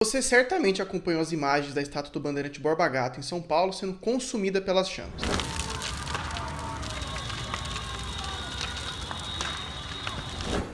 Você certamente acompanhou as imagens da estátua do Bandeirante Borba Gato em São Paulo sendo consumida pelas chamas.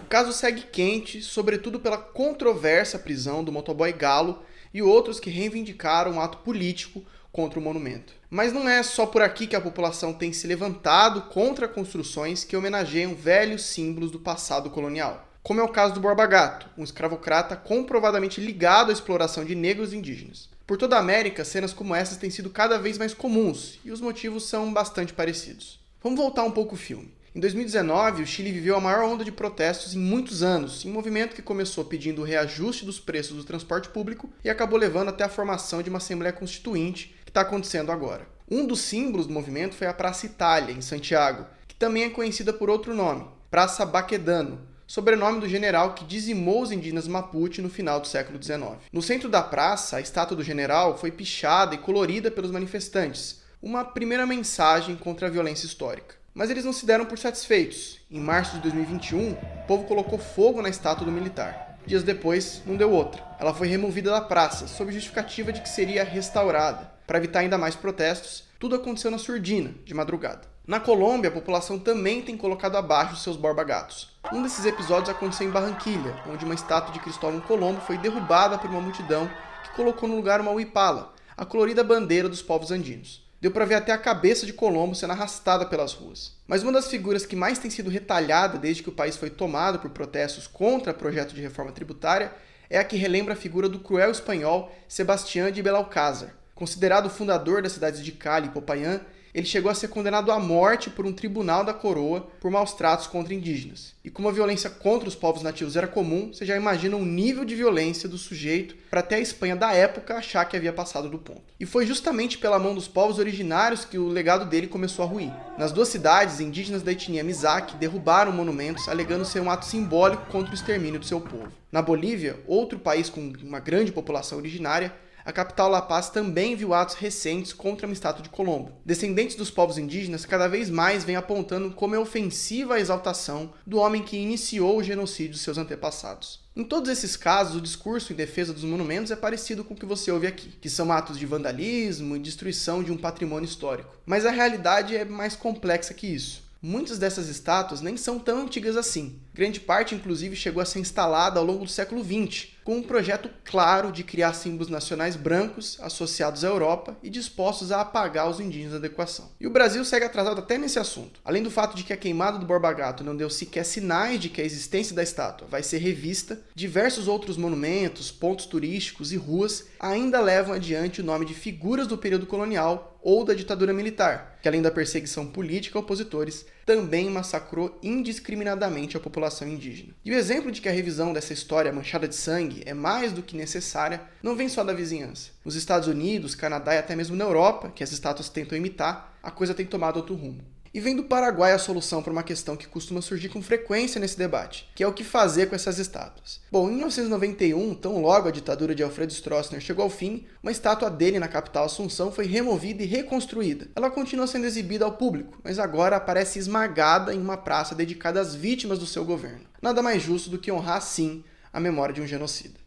O caso segue quente, sobretudo pela controversa prisão do motoboy Galo e outros que reivindicaram um ato político contra o monumento. Mas não é só por aqui que a população tem se levantado contra construções que homenageiam velhos símbolos do passado colonial, como é o caso do Borba Gato, um escravocrata comprovadamente ligado à exploração de negros e indígenas. Por toda a América, cenas como essas têm sido cada vez mais comuns, e os motivos são bastante parecidos. Vamos voltar um pouco o filme. Em 2019, o Chile viveu a maior onda de protestos em muitos anos, em um movimento que começou pedindo o reajuste dos preços do transporte público e acabou levando até a formação de uma Assembleia Constituinte, que está acontecendo agora. Um dos símbolos do movimento foi a Praça Itália, em Santiago, que também é conhecida por outro nome, Praça Baquedano, sobrenome do general que dizimou os indígenas Mapuche no final do século XIX. No centro da praça, a estátua do general foi pichada e colorida pelos manifestantes, uma primeira mensagem contra a violência histórica. Mas eles não se deram por satisfeitos. Em março de 2021, o povo colocou fogo na estátua do militar. Dias depois, não deu outra. Ela foi removida da praça, sob justificativa de que seria restaurada. Para evitar ainda mais protestos, tudo aconteceu na surdina, de madrugada. Na Colômbia, a população também tem colocado abaixo seus borba-gatos. Um desses episódios aconteceu em Barranquilha, onde uma estátua de Cristóvão Colombo foi derrubada por uma multidão que colocou no lugar uma huipala, a colorida bandeira dos povos andinos. Deu para ver até a cabeça de Colombo sendo arrastada pelas ruas. Mas uma das figuras que mais tem sido retalhada desde que o país foi tomado por protestos contra o projeto de reforma tributária é a que relembra a figura do cruel espanhol Sebastián de Belalcázar. Considerado o fundador das cidades de Cali e Popayán, ele chegou a ser condenado à morte por um tribunal da coroa por maus tratos contra indígenas. E como a violência contra os povos nativos era comum, você já imagina o nível de violência do sujeito para até a Espanha da época achar que havia passado do ponto. E foi justamente pela mão dos povos originários que o legado dele começou a ruir. Nas duas cidades, indígenas da etnia Mizaki derrubaram monumentos alegando ser um ato simbólico contra o extermínio do seu povo. Na Bolívia, outro país com uma grande população originária, a capital La Paz também viu atos recentes contra uma estátua de Colombo. Descendentes dos povos indígenas cada vez mais vêm apontando como é ofensiva a exaltação do homem que iniciou o genocídio de seus antepassados. Em todos esses casos, o discurso em defesa dos monumentos é parecido com o que você ouve aqui, que são atos de vandalismo e destruição de um patrimônio histórico. Mas a realidade é mais complexa que isso. Muitas dessas estátuas nem são tão antigas assim. Grande parte, inclusive, chegou a ser instalada ao longo do século XX, com um projeto claro de criar símbolos nacionais brancos associados à Europa e dispostos a apagar os indígenas da equação. E o Brasil segue atrasado até nesse assunto. Além do fato de que a queimada do Borba Gato não deu sequer sinais de que a existência da estátua vai ser revista, diversos outros monumentos, pontos turísticos e ruas ainda levam adiante o nome de figuras do período colonial ou da ditadura militar, que além da perseguição política a opositores, também massacrou indiscriminadamente a população indígena. E o exemplo de que a revisão dessa história manchada de sangue é mais do que necessária não vem só da vizinhança. Nos Estados Unidos, Canadá e até mesmo na Europa, que as estátuas tentam imitar, a coisa tem tomado outro rumo. E vem do Paraguai a solução para uma questão que costuma surgir com frequência nesse debate, que é o que fazer com essas estátuas. Bom, em 1991, tão logo a ditadura de Alfredo Stroessner chegou ao fim, uma estátua dele na capital Assunção foi removida e reconstruída. Ela continua sendo exibida ao público, mas agora aparece esmagada em uma praça dedicada às vítimas do seu governo. Nada mais justo do que honrar, sim, a memória de um genocida.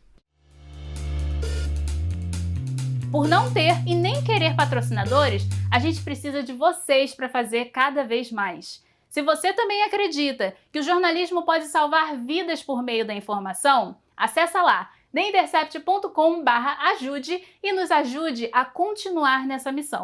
Por não ter e nem querer patrocinadores, a gente precisa de vocês para fazer cada vez mais. Se você também acredita que o jornalismo pode salvar vidas por meio da informação, acessa lá theintercept.com/ajude e nos ajude a continuar nessa missão.